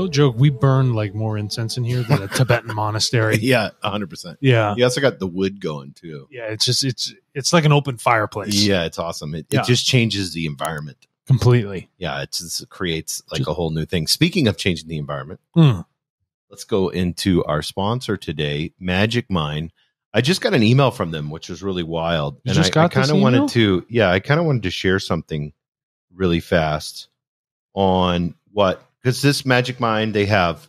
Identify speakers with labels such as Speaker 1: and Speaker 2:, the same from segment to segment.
Speaker 1: joke. We burn like more incense in here than a Tibetan monastery.
Speaker 2: Yeah, 100%.
Speaker 1: Yeah.
Speaker 2: You also got the wood going too.
Speaker 1: Yeah, it's like an open fireplace.
Speaker 2: Yeah, it's awesome. It just changes the environment
Speaker 1: completely.
Speaker 2: Yeah, it creates like a whole new thing. Speaking of changing the environment, let's go into our sponsor today, Magic Mind. I just got an email from them, which was really wild.
Speaker 1: I kind of
Speaker 2: wanted to share something really fast on because this Magic Mind, they have,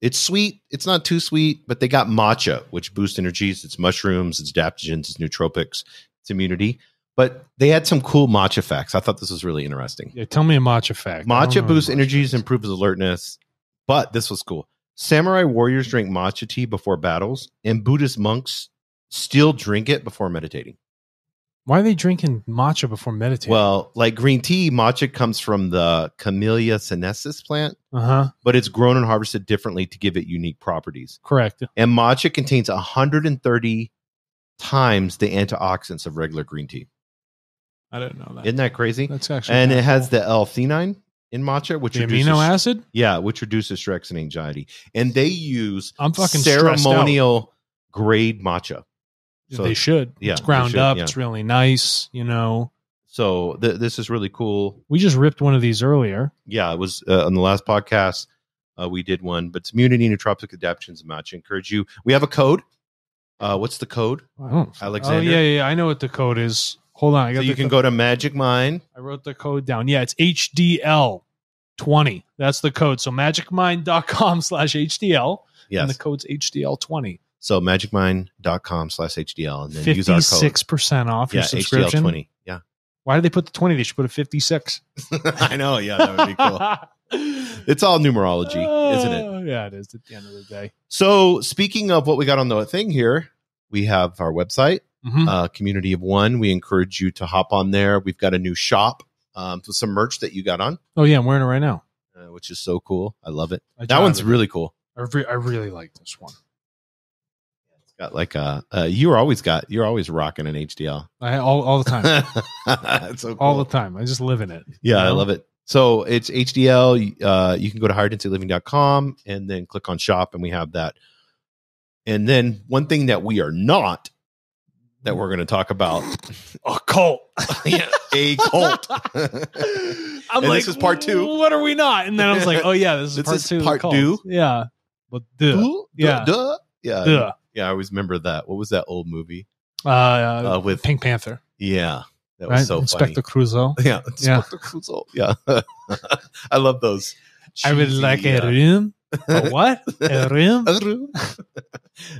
Speaker 2: it's sweet. It's not too sweet, but they got matcha, which boosts energies. It's mushrooms, it's adaptogens, it's nootropics, it's immunity. But they had some cool matcha facts. I thought this was really interesting.
Speaker 1: Yeah, tell me a matcha fact.
Speaker 2: Matcha boosts energies, improves alertness. But this was cool. Samurai warriors drink matcha tea before battles, and Buddhist monks still drink it before meditating.
Speaker 1: Why are they drinking matcha before meditating?
Speaker 2: Well, like green tea, matcha comes from the Camellia sinensis plant, but it's grown and harvested differently to give it unique properties.
Speaker 1: Correct. And
Speaker 2: matcha contains 130 times the antioxidants of regular green tea.
Speaker 1: I didn't know that.
Speaker 2: Isn't that crazy?
Speaker 1: That's actually
Speaker 2: and it has the L-theanine in matcha, which
Speaker 1: the amino acid?
Speaker 2: Yeah, which reduces stress and anxiety. And they use
Speaker 1: fucking
Speaker 2: ceremonial grade matcha.
Speaker 1: So they should. Yeah, it's ground up. Yeah. It's really nice,
Speaker 2: So this is really cool.
Speaker 1: We just ripped one of these earlier.
Speaker 2: Yeah, it was on the last podcast. We did one, but it's immunity, nootropic adaptogens, and matcha. Encourage you. We have a code. What's the code? Alexander.
Speaker 1: Oh, yeah. I know what the code is. Hold on.
Speaker 2: So you can go to Magic Mind.
Speaker 1: I wrote the code down. Yeah, it's HDL20. That's the code. So magicmind.com/HDL. Yes. And the code's HDL20.
Speaker 2: So magicmind.com/HDL. And then
Speaker 1: 56%
Speaker 2: use our code.
Speaker 1: 56% off your subscription.
Speaker 2: HDL20. Yeah.
Speaker 1: Why did they put the 20? They should put a 56.
Speaker 2: I know. Yeah, that would be cool. It's all numerology, isn't it?
Speaker 1: Yeah, it is at the end of the day.
Speaker 2: So speaking of what we got on the thing here, we have our website. Community of One. We encourage you to hop on there. We've got a new shop with some merch that you got on.
Speaker 1: Oh yeah, I'm wearing it right now,
Speaker 2: which is so cool. I love it. That one's really cool.
Speaker 1: I really like this one.
Speaker 2: It's got like you're always rocking an HDL.
Speaker 1: All the time.
Speaker 2: It's so cool.
Speaker 1: All the time. I just live in it.
Speaker 2: Yeah, I love it. So it's HDL. You can go to higherdensityliving.com and then click on shop, and we have that. And then one thing that we are not, that we're going to talk about,
Speaker 1: a cult.
Speaker 2: Yeah, a cult.
Speaker 1: I'm like, this is part 2. What are we not? And then I was like, oh yeah, this is part 2. Part 2. Yeah, but yeah.
Speaker 2: I always remember that. What was that old movie?
Speaker 1: With Pink Panther.
Speaker 2: Yeah, that was so
Speaker 1: Inspector
Speaker 2: funny.
Speaker 1: Clouseau.
Speaker 2: Yeah, Inspector Clouseau. Yeah, I love those.
Speaker 1: I would like a room. A what? A room?
Speaker 2: A room.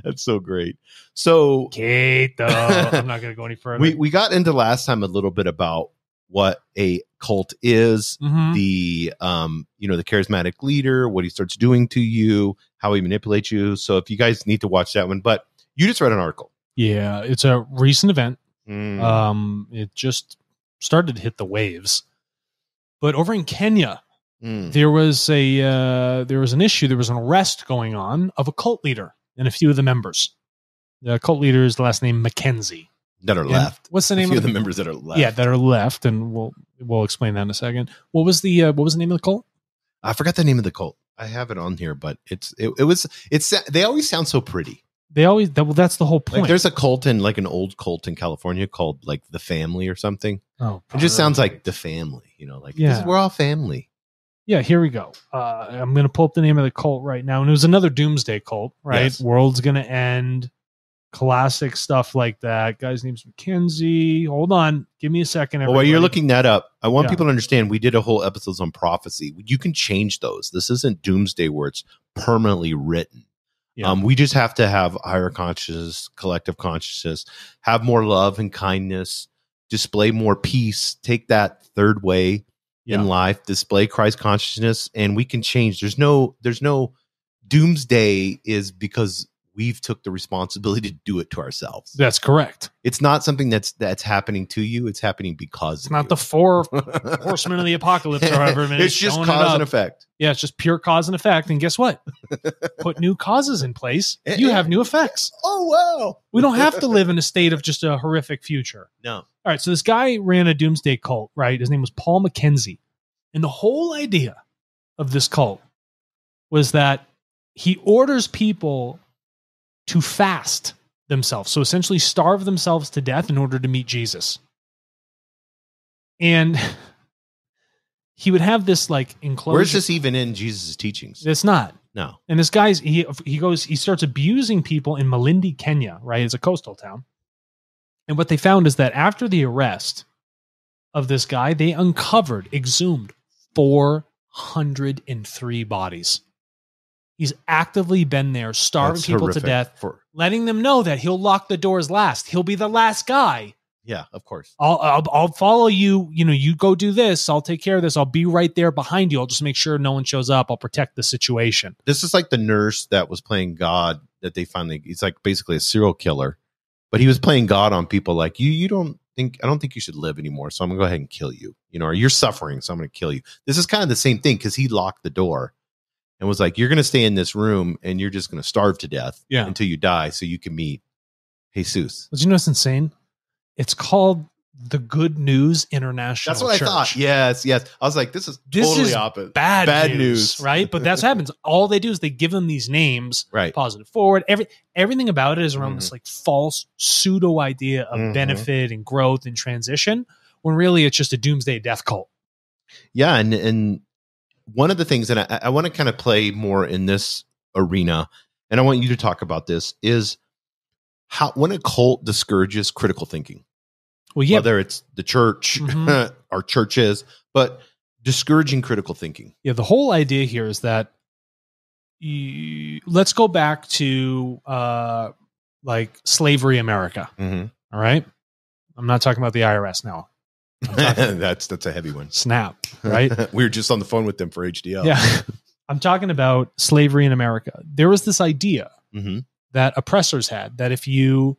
Speaker 2: That's so great. So,
Speaker 1: I'm not going to go any further.
Speaker 2: We got into last time a little bit about what a cult is, the the charismatic leader, what he starts doing to you, how he manipulates you. So if you guys need to watch that one, but you just read an article.
Speaker 1: Yeah, it's a recent event. It just started to hit the waves, but over in Kenya. There was an issue. There was an arrest going on of a cult leader and a few of the members. The cult leader is the last name Mackenzie.
Speaker 2: That are left.
Speaker 1: What's the name
Speaker 2: of the members that are left?
Speaker 1: Yeah, that are left, and we'll explain that in a second. What was the name of the cult?
Speaker 2: I forgot the name of the cult. I have it on here, but it's they always sound so pretty.
Speaker 1: That's the whole point.
Speaker 2: Like there's a cult an old cult in California called like the Family or something.
Speaker 1: Oh,
Speaker 2: it just sounds like the Family, we're all family.
Speaker 1: Yeah, here we go. I'm going to pull up the name of the cult right now. And it was another doomsday cult, right? Yes. World's going to end. Classic stuff like that. Guy's name's Mackenzie. Hold on. Give me a second.
Speaker 2: Well, while you're looking that up, I want people to understand we did a whole episode on prophecy. You can change those. This isn't doomsday where it's permanently written. Yeah. We just have to have higher consciousness, collective consciousness, have more love and kindness, display more peace, take that third way in life, display Christ consciousness, and we can change. There's no doomsday is because we've took the responsibility to do it to ourselves.
Speaker 1: That's correct.
Speaker 2: It's not something that's happening to you. It's happening because
Speaker 1: it's not the 4 horsemen of the apocalypse or however many.
Speaker 2: It's just cause and effect.
Speaker 1: Yeah, it's just pure cause and effect. And guess what? Put new causes in place, you have new effects.
Speaker 2: Oh, wow.
Speaker 1: We don't have to live in a state of just a horrific future.
Speaker 2: No.
Speaker 1: All right, so this guy ran a doomsday cult, right? His name was Paul Mackenzie. And the whole idea of this cult was that he orders people to fast themselves. So essentially starve themselves to death in order to meet Jesus. And he would have this like enclosure.
Speaker 2: Where's this even in Jesus' teachings?
Speaker 1: It's not.
Speaker 2: No.
Speaker 1: And this guy's, he starts abusing people in Malindi, Kenya, right? It's a coastal town. And what they found is that after the arrest of this guy, they exhumed 403 bodies. He's actively been there, starving people to death, letting them know that he'll lock the doors last. He'll be the last guy.
Speaker 2: Yeah, of course.
Speaker 1: I'll follow you. You know, you go do this. I'll take care of this. I'll be right there behind you. I'll just make sure no one shows up. I'll protect the situation.
Speaker 2: This is like the nurse that was playing God that they finally, he's like basically a serial killer, but he was playing God on people like I don't think you should live anymore. So I'm gonna go ahead and kill you, you know, or you're suffering. So I'm going to kill you. This is kind of the same thing. Cause he locked the door and was like, you're going to stay in this room and you're just going to starve to death until you die. So you can meet Jesus.
Speaker 1: But you know what's insane? It's called the Good News International
Speaker 2: That's what
Speaker 1: Church.
Speaker 2: I thought. Yes. I was like, this is totally opposite.
Speaker 1: Bad news, right? But that's what happens. All they do is they give them these names,
Speaker 2: right?
Speaker 1: Positive forward. Everything about it is around this like false pseudo idea of benefit and growth and transition, when really it's just a doomsday death cult.
Speaker 2: Yeah, and one of the things, and I want to kind of play more in this arena, and I want you to talk about this, is how when a cult discourages critical thinking. Well, yeah, whether it's the church, our churches, but discouraging critical thinking.
Speaker 1: Yeah, the whole idea here is that let's go back to like slavery America. All right, I'm not talking about the IRS now.
Speaker 2: That's a heavy one.
Speaker 1: Snap, right?
Speaker 2: We were just on the phone with them for HDL.
Speaker 1: Yeah, I'm talking about slavery in America. There was this idea that oppressors had that if you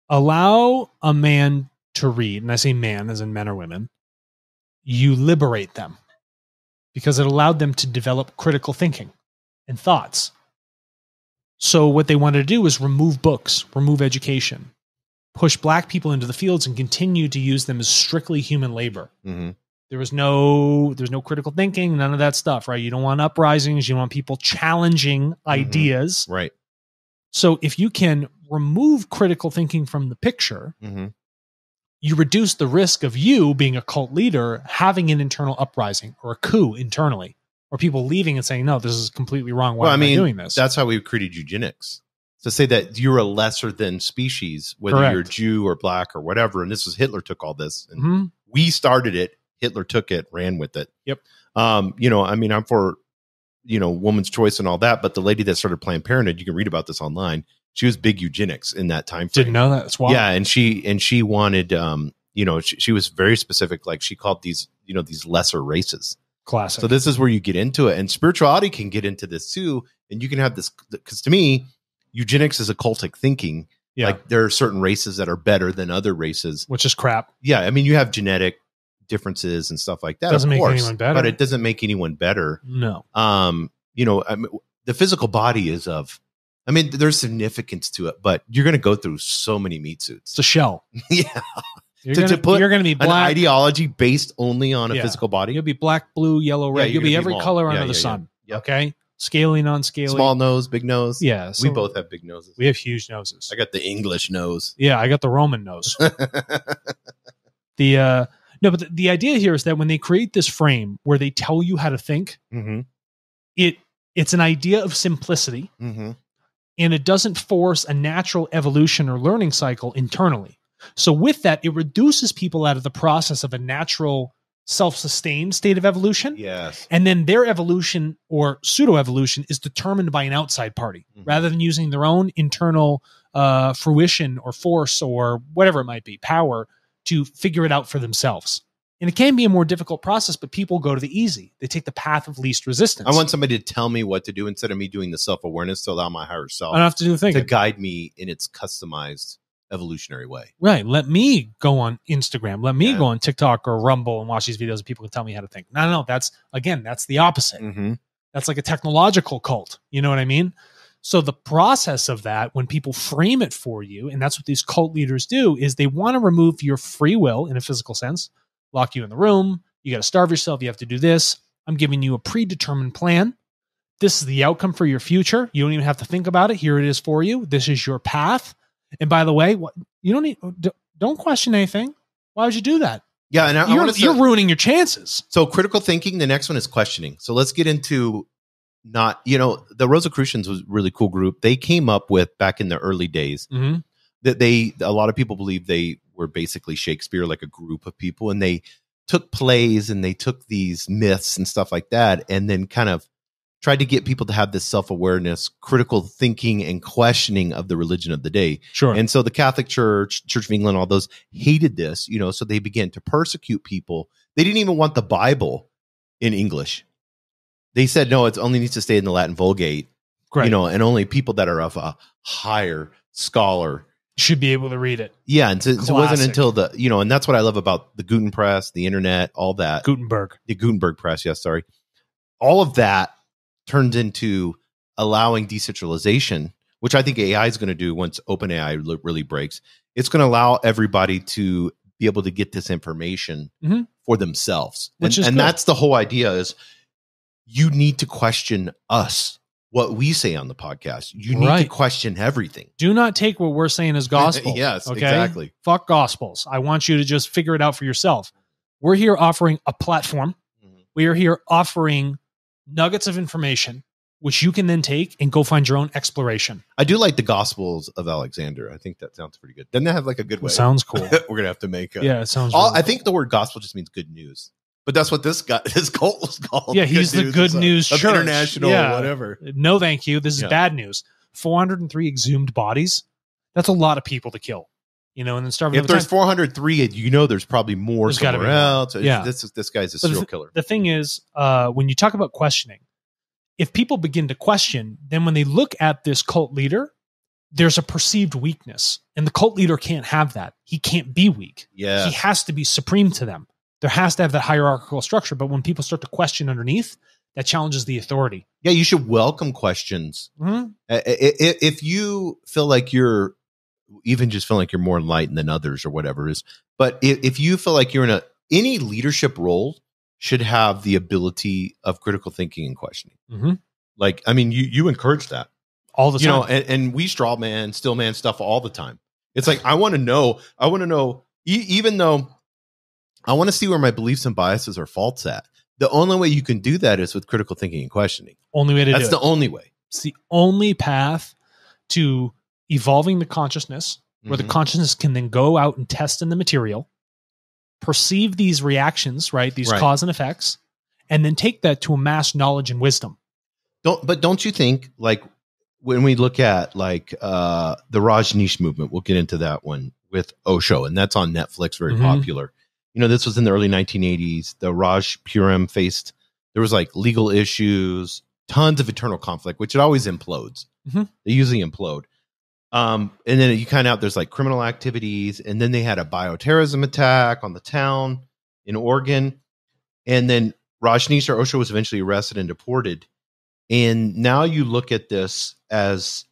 Speaker 1: allow a man to read, and I say man as in men or women, you liberate them because it allowed them to develop critical thinking and thoughts. So what they wanted to do was remove books, remove education, push black people into the fields and continue to use them as strictly human labor. There's no critical thinking, none of that stuff, right? You don't want uprisings. You want people challenging ideas.
Speaker 2: Right.
Speaker 1: So if you can remove critical thinking from the picture, you reduce the risk of you being a cult leader, having an internal uprising or a coup internally, or people leaving and saying, no, this is completely wrong. Why am I doing this?
Speaker 2: That's how we created eugenics. To say that you're a lesser than species, whether you're Jew or black or whatever. And this was Hitler took all this. And we started it. Hitler took it, ran with it.
Speaker 1: Yep.
Speaker 2: You know, I mean, I'm for, you know, woman's choice and all that. But the lady that started Planned Parenthood, you can read about this online. She was big eugenics in that time frame.
Speaker 1: Didn't know that. That's wild.
Speaker 2: Yeah. And she wanted, you know, she was very specific. Like she called these, you know, these lesser races.
Speaker 1: Classic.
Speaker 2: So this is where you get into it, and spirituality can get into this too. And you can have this, because to me, eugenics is occultic thinking.
Speaker 1: Yeah.
Speaker 2: Like there are certain races that are better than other races,
Speaker 1: which is crap.
Speaker 2: Yeah. I mean, you have genetic differences and stuff like that.
Speaker 1: Doesn't make anyone better.
Speaker 2: But it doesn't make anyone better.
Speaker 1: No.
Speaker 2: You know, I mean, the physical body is of, I mean, there's significance to it, but you're going to go through so many meat suits.
Speaker 1: It's a shell.
Speaker 2: Yeah.
Speaker 1: You're going to be black.
Speaker 2: An ideology based only on a physical body.
Speaker 1: You'll be black, blue, yellow, red. You'll be every color under the sun.
Speaker 2: Yeah.
Speaker 1: Okay. Scaly, non-scaly.
Speaker 2: Small nose, big nose.
Speaker 1: Yeah.
Speaker 2: We both have big noses.
Speaker 1: We have huge noses.
Speaker 2: I got the English nose.
Speaker 1: Yeah. I got the Roman nose. But the idea here is that when they create this frame where they tell you how to think, it's an idea of simplicity, and it doesn't force a natural evolution or learning cycle internally. So with that, it reduces people out of the process of a natural self-sustained state of evolution.
Speaker 2: Yes.
Speaker 1: And then their evolution or pseudo-evolution is determined by an outside party rather than using their own internal fruition or force or whatever it might be, power, to figure it out for themselves. And it can be a more difficult process, but people go to the easy. They take the path of least resistance.
Speaker 2: I want somebody to tell me what to do instead of me doing the self-awareness to allow my higher self
Speaker 1: I don't have to do the thinking.
Speaker 2: To guide me in its customized evolutionary way.
Speaker 1: Right. Let me go on Instagram. Let me go on TikTok or Rumble and watch these videos and people can tell me how to think. No. That's the opposite. That's like a technological cult. You know what I mean? So the process of that, when people frame it for you, and that's what these cult leaders do, is they want to remove your free will in a physical sense, lock you in the room. You got to starve yourself. You have to do this. I'm giving you a predetermined plan. This is the outcome for your future. You don't even have to think about it. Here it is for you. This is your path. And by the way, don't question anything. Why would you do that?
Speaker 2: Yeah, and
Speaker 1: you're ruining your chances.
Speaker 2: So critical thinking, the next one is questioning. So let's get into the Rosicrucians was a really cool group. They came up with, back in the early days, that a lot of people believe they were basically Shakespeare, like a group of people, and they took plays and they took these myths and stuff like that, and then kind of tried to get people to have this self-awareness, critical thinking, and questioning of the religion of the day.
Speaker 1: Sure.
Speaker 2: And so the Catholic Church, Church of England, all those hated this, so they began to persecute people. They didn't even want the Bible in English. They said, no, it only needs to stay in the Latin Vulgate, and only people that are of a higher scholar
Speaker 1: should be able to read it.
Speaker 2: Yeah, and so it wasn't until and that's what I love about the Gutenberg press, the internet, all that.
Speaker 1: The
Speaker 2: Gutenberg press, yes, sorry. All of that turns into allowing decentralization, which I think AI is going to do once OpenAI really breaks. It's going to allow everybody to be able to get this information for themselves. And that's the whole idea is you need to question us, what we say on the podcast. You need to question everything.
Speaker 1: Do not take what we're saying as gospel.
Speaker 2: Yes,
Speaker 1: okay?
Speaker 2: Exactly.
Speaker 1: Fuck gospels. I want you to just figure it out for yourself. We're here offering a platform. We are here offering nuggets of information, which you can then take and go find your own exploration.
Speaker 2: I do like the Gospels of Alexander. I think that sounds pretty good. Doesn't that have like a good way?
Speaker 1: Sounds cool.
Speaker 2: We're going to have to make
Speaker 1: it sounds
Speaker 2: really I think the word gospel just means good news. But that's what this cult was called.
Speaker 1: Yeah, he's the good news church.
Speaker 2: International, whatever.
Speaker 1: No, thank you. This is bad news. 403 exhumed bodies. That's a lot of people to kill. And then starving.
Speaker 2: If there's 403, there's probably more somewhere else.
Speaker 1: Yeah.
Speaker 2: This guy's a serial killer.
Speaker 1: The thing is, when you talk about questioning, if people begin to question, then when they look at this cult leader, there's a perceived weakness. And the cult leader can't have that. He can't be weak.
Speaker 2: Yeah.
Speaker 1: He has to be supreme to them. There has to have that hierarchical structure. But when people start to question underneath, that challenges the authority.
Speaker 2: Yeah, you should welcome questions. If you feel like you're more enlightened than others or whatever it is, but if you feel like you're in any leadership role should have the ability of critical thinking and questioning. Like, I mean, you encourage that
Speaker 1: all the time,
Speaker 2: and we straw man, still man stuff all the time. It's like, I want to know, even though I want to see where my beliefs and biases are faults at. The only way you can do that is with critical thinking and questioning.
Speaker 1: Only way to do it.
Speaker 2: That's the only way.
Speaker 1: It's the only path to evolving the consciousness, where the consciousness can then go out and test in the material, perceive these reactions, right? These cause and effects, and then take that to amass knowledge and wisdom.
Speaker 2: Don't you think, like, when we look at like the Rajneesh movement, we'll get into that one with Osho, and that's on Netflix, very popular. This was in the early 1980s. The Raj Purim there was like legal issues, tons of internal conflict, which it always implodes. They usually implode. And then you kind of there's like criminal activities. And then they had a bioterrorism attack on the town in Oregon. And then Rajneesh or Osho was eventually arrested and deported. And now you look at this as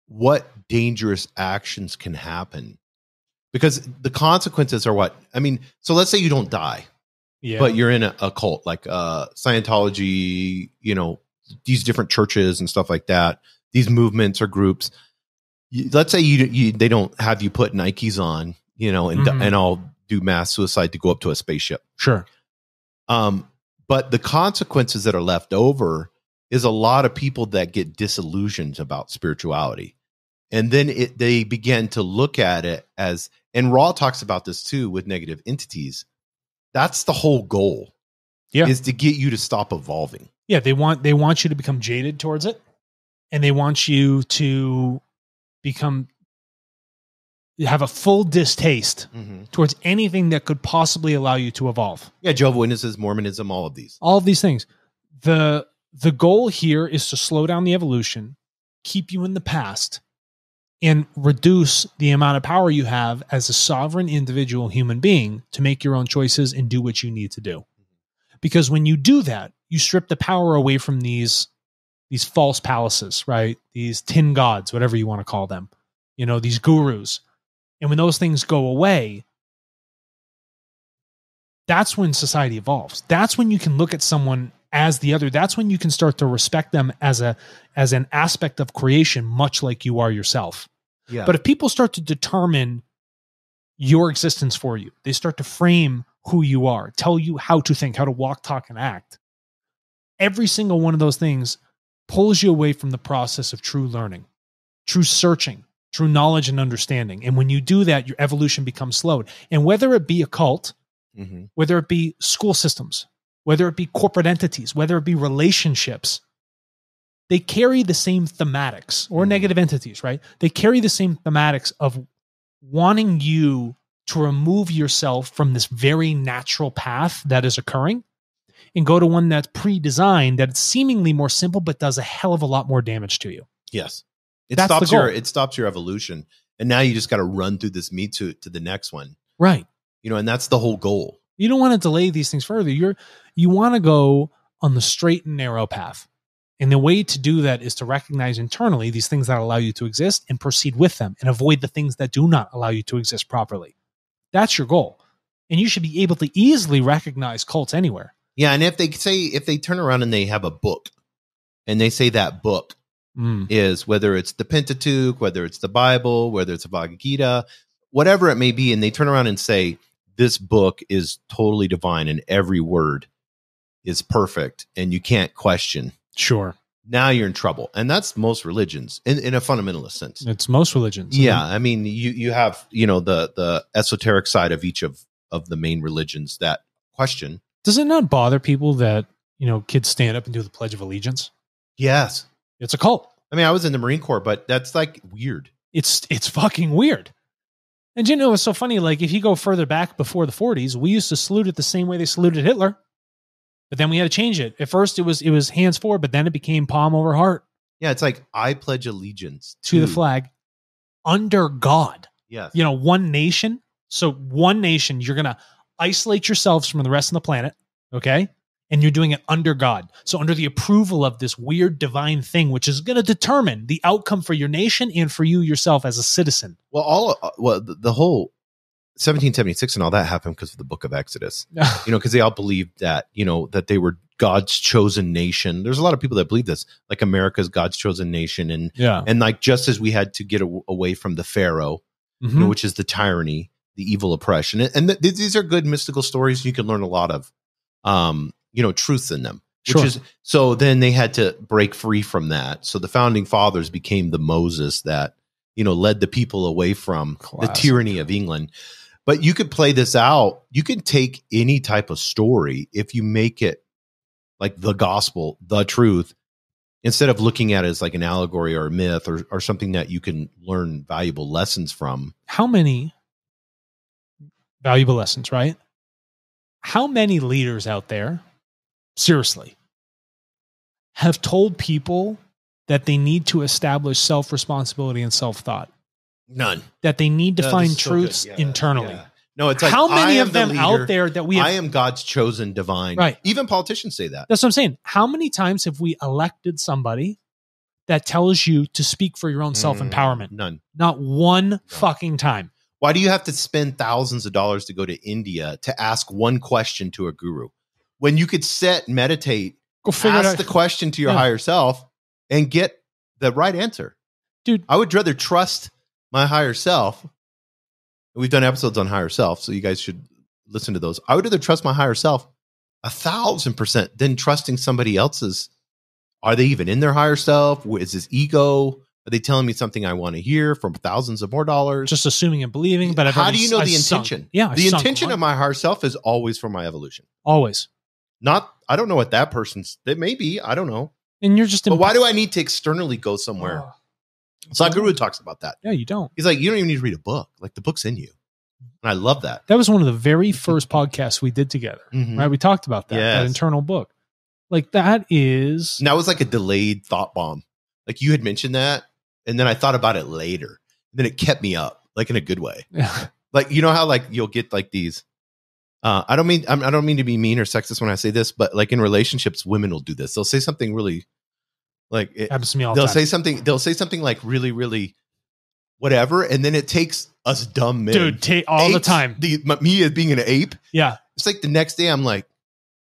Speaker 2: what dangerous actions can happen. Because the consequences are what? I mean, so let's say you don't die, but you're in a cult like Scientology, these different churches and stuff like that, these movements or groups. Let's say they don't have you put Nikes on, and all do mass suicide to go up to a spaceship.
Speaker 1: Sure.
Speaker 2: But the consequences that are left over is a lot of people that get disillusioned about spirituality. And then they begin to look at it as, and Raw talks about this too with negative entities. That's the whole goal. Yeah. Is to get you to stop evolving.
Speaker 1: Yeah. They want you to become jaded towards it. And they want you to have a full distaste towards anything that could possibly allow you to evolve.
Speaker 2: Yeah. Jehovah's Witnesses, Mormonism, all of these
Speaker 1: things. The goal here is to slow down the evolution, keep you in the past, and reduce the amount of power you have as a sovereign individual human being to make your own choices and do what you need to do. Because when you do that, you strip the power away from these false palaces, right? These tin gods, whatever you want to call them, these gurus. And when those things go away, that's when society evolves. That's when you can look at someone as the other, that's when you can start to respect them as an aspect of creation, much like you are yourself.
Speaker 2: Yeah.
Speaker 1: But if people start to determine your existence for you, they start to frame who you are, tell you how to think, how to walk, talk, and act. Every single one of those things pulls you away from the process of true learning, true searching, true knowledge and understanding. And when you do that, your evolution becomes slowed. And whether it be a cult, whether it be school systems, whether it be corporate entities, whether it be relationships, they carry the same thematics, or negative entities, right? They carry the same thematics of wanting you to remove yourself from this very natural path that is occurring and go to one that's pre-designed, that's seemingly more simple, but does a hell of a lot more damage to you.
Speaker 2: Yes. It stops your evolution. And now you just got to run through this Me Too to the next one.
Speaker 1: Right.
Speaker 2: And that's the whole goal.
Speaker 1: You don't want to delay these things further. You want to go on the straight and narrow path. And the way to do that is to recognize internally these things that allow you to exist and proceed with them and avoid the things that do not allow you to exist properly. That's your goal. And you should be able to easily recognize cults anywhere.
Speaker 2: Yeah. And if they turn around and they have a book and they say that book is, whether it's the Pentateuch, whether it's the Bible, whether it's a Bhagavad Gita, whatever it may be, and they turn around and say, this book is totally divine and every word is perfect and you can't question.
Speaker 1: Sure.
Speaker 2: Now you're in trouble. And that's most religions in a fundamentalist sense.
Speaker 1: It's most religions.
Speaker 2: Yeah. I mean, you have, the esoteric side of each of the main religions that question.
Speaker 1: Does it not bother people that, kids stand up and do the Pledge of Allegiance?
Speaker 2: Yes.
Speaker 1: It's a cult.
Speaker 2: I mean, I was in the Marine Corps, but that's like weird.
Speaker 1: It's fucking weird. And it's so funny. Like if you go further back before the 40s, we used to salute it the same way they saluted Hitler. But then we had to change it. At first, it was hands forward, but then it became palm over heart.
Speaker 2: Yeah, it's like I pledge allegiance
Speaker 1: to the flag under God.
Speaker 2: Yes.
Speaker 1: One nation. So one nation, you're going to isolate yourselves from the rest of the planet, okay? And you're doing it under God. So under the approval of this weird divine thing, which is going to determine the outcome for your nation and for you yourself as a citizen.
Speaker 2: Well, the whole 1776 and all that happened because of the Book of Exodus, because they all believed that, that they were God's chosen nation. There's a lot of people that believe this, like America's God's chosen nation. And like, just as we had to get away from the Pharaoh, which is the tyranny, the evil oppression. And these are good mystical stories. You can learn a lot of, truth in them, so then they had to break free from that. So the founding fathers became the Moses that, led the people away from the tyranny of England. But you could play this out. You can take any type of story if you make it like the gospel, the truth, instead of looking at it as like an allegory or a myth or something that you can learn valuable lessons from.
Speaker 1: How many valuable lessons, right? How many leaders out there, seriously, have told people that they need to establish self-responsibility and self-thought?
Speaker 2: None.
Speaker 1: That they need to find truths internally.
Speaker 2: Yeah. No, it's like,
Speaker 1: how many of them out there that we have,
Speaker 2: I am God's chosen divine.
Speaker 1: Right.
Speaker 2: Even politicians say that.
Speaker 1: That's what I'm saying. How many times have we elected somebody that tells you to speak for your own self-empowerment?
Speaker 2: None.
Speaker 1: Not one fucking time.
Speaker 2: Why do you have to spend thousands of dollars to go to India to ask one question to a guru when you could sit, meditate, ask the question to your higher self and get the right answer?
Speaker 1: Dude,
Speaker 2: I would rather trust my higher self. We've done episodes on higher self, so you guys should listen to those. I would rather trust my higher self 1,000% than trusting somebody else's. Are they even in their higher self? Is this ego? Are they telling me something I want to hear for thousands of more dollars?
Speaker 1: Just assuming and believing. But
Speaker 2: how do you know the intention? The intention of my higher self is always for my evolution.
Speaker 1: Always.
Speaker 2: I don't know what that person's. It may be. I don't know.
Speaker 1: And you're just.
Speaker 2: But why do I need to externally go somewhere? Sadhguru talks about that.
Speaker 1: Yeah, you don't.
Speaker 2: He's like, you don't even need to read a book. Like the book's in you. And I love that.
Speaker 1: That was one of the very first podcasts we did together. Right? We talked about that, that internal book. Like that is.
Speaker 2: And that was like a delayed thought bomb. Like you had mentioned that. And then I thought about it later. And then it kept me up, like in a good way.
Speaker 1: Yeah.
Speaker 2: Like, you know how like you'll get like these. I don't mean to be mean or sexist when I say this, but like in relationships, women will do this. They'll say something really. Like it
Speaker 1: happens to me all the time.
Speaker 2: They'll say something like really, really whatever. And then it takes us dumb men.
Speaker 1: Dude, all the time.
Speaker 2: Me as being an ape.
Speaker 1: Yeah.
Speaker 2: It's like the next day I'm like,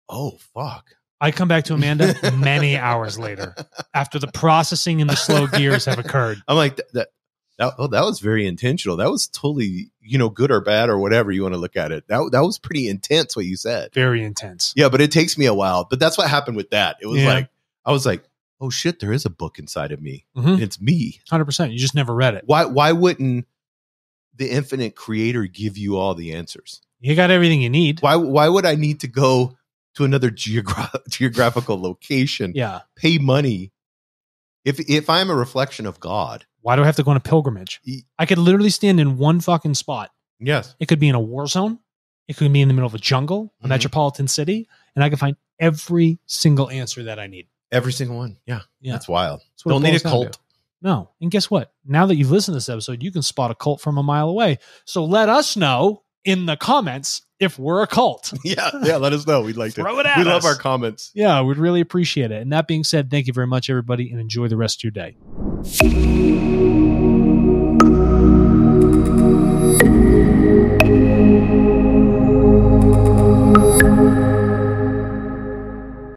Speaker 2: oh, fuck.
Speaker 1: I come back to Amanda many hours later after the processing and the slow gears have occurred.
Speaker 2: I'm like, that was very intentional. That was totally, good or bad or whatever you want to look at it. That was pretty intense what you said.
Speaker 1: Very intense.
Speaker 2: Yeah, but it takes me a while. But that's what happened with that. It was like, I was like, oh shit, there is a book inside of me. Mm-hmm. It's me.
Speaker 1: 100%. You just never read it.
Speaker 2: Why wouldn't the infinite creator give you all the answers?
Speaker 1: You got everything you need.
Speaker 2: Why would I need to go to another geographical location?
Speaker 1: Yeah.
Speaker 2: Pay money. If I'm a reflection of God.
Speaker 1: Why do I have to go on a pilgrimage? I could literally stand in one fucking spot.
Speaker 2: Yes.
Speaker 1: It could be in a war zone. It could be in the middle of a jungle, a metropolitan city, and I can find every single answer that I need.
Speaker 2: Every single one. Yeah. That's wild.
Speaker 1: That's Don't need a cult. No. And guess what? Now that you've listened to this episode, you can spot a cult from a mile away. So let us know in the comments if we're a cult.
Speaker 2: Yeah, let us know. We'd like to.
Speaker 1: Throw it at
Speaker 2: We
Speaker 1: us.
Speaker 2: love our comments.
Speaker 1: Yeah, we'd really appreciate it. And that being said, thank you very much, everybody, and enjoy the rest of your day.